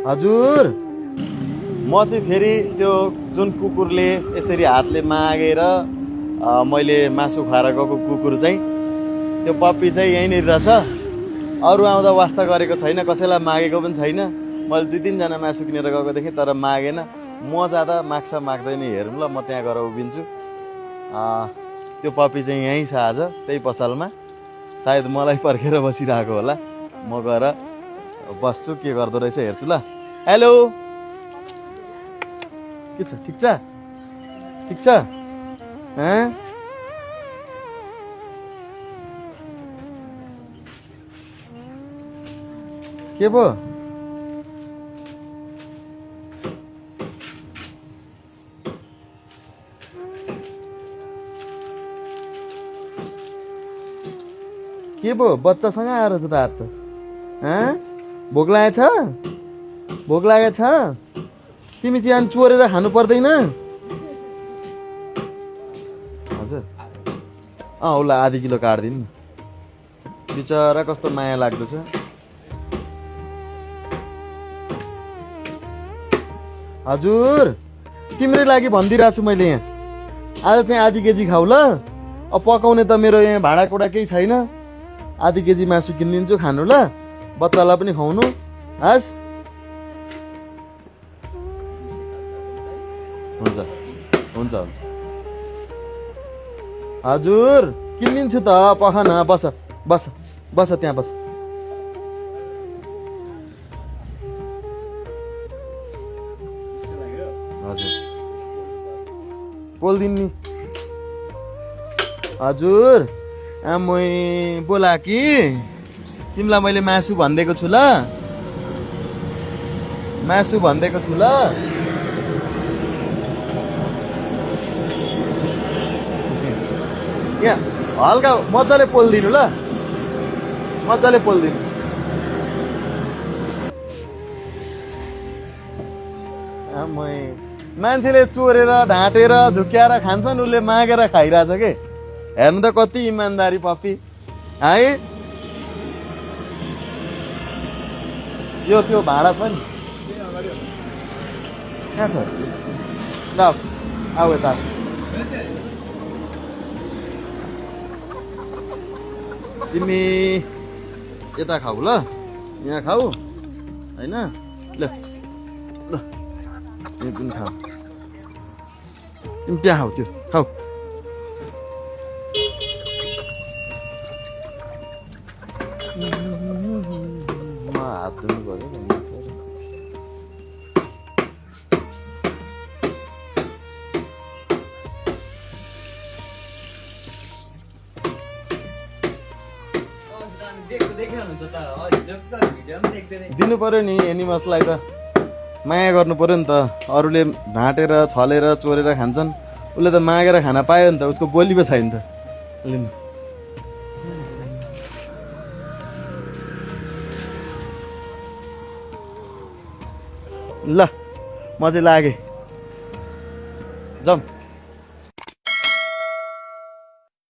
हजुर म चाहिँ फेरि त्यो जुन कुकुरले यसरी हातले मागेर मैले मासु खुवाएर गएको कुकुर चाहिँ त्यो पप्पी चाहिँ यहीँनिर रहेछ। अरू आउँदा वास्ता गरेको छैन, कसैलाई मागेको पनि छैन। मैले 2-3 जना मासु किनेर गएको देखेँ तर मागेन। म जाँदा माग्छ माग्दैन हेरौँ ल, म त्यहाँ गएर उभिन्छु। त्यो पप्पी चाहिँ यहीँ छ आज, त्यही पसलमा। सायद मलाई पर्खेर बसिरहेको होला। म गएर बस्छु, के गर्दो रहेछ हेर्छु ल। हेलो, के छ? ठिक छ? ठिक छ? के पो? के पो बच्चासँग आएर छ त हात त? भोक लागेको छ? भोक लागेको छ? तिमी चाहिँ अनि चोरेर खानु पर्दैन? हजुर उसलाई आधी किलो काटिदिनु न। बिचरा कस्तो माया लाग्दछ। हजुर तिम्रै लागि भनिदिइरहेको छु मैले, यहाँ आज चाहिँ आधी केजी खाऊ ल। अब पकाउने त मेरो यहाँ भाँडाकुँडा केही छैन। आधी केजी मासु किनिदिन्छु, खानु ल। बच्चालाई पनि खुवाउनु। हस् हुन्छ हुन्छ हुन्छ। हजुर किनिदिन्छु त, पख न। बस बस बस, त्यहाँ बस। हजुर पोलिदिनु नि। हजुर आमै बोला कि तिमीलाई मैले मासु भनिदिएको छु ल, मासु भनिदिएको छु ल। यहाँ हल्का मजाले पोलिदिनु ल, मजाले पोलिदिनु। आमै मान्छेले चोरेर ढाँटेर झुक्क्याएर खान्छन्, उसले मागेर खाइरहेछ के। हेर्नु त कति इमान्दारी पप्पी है। यो त्यो भाँडा छ नि कहाँ छ? ल आऊ यता। तिमी यता खाऊ ल, यहाँ खाऊ होइन। ल ल यहाँ पनि खाऊ, तिमी त्यहाँ खाऊ, त्यो खाऊ। म हात धुनु पर्यो। दिनु पर्यो नि एनिमल्सलाई त, माया गर्नु पर्यो नि त। अरूले ढाँटेर छलेर चोरेर खान्छन्, उसले त मागेर खान पायो नि त, उसको बोली पो छैन त। लिनु ल, म चाहिँ लागेँ, जाऊँ।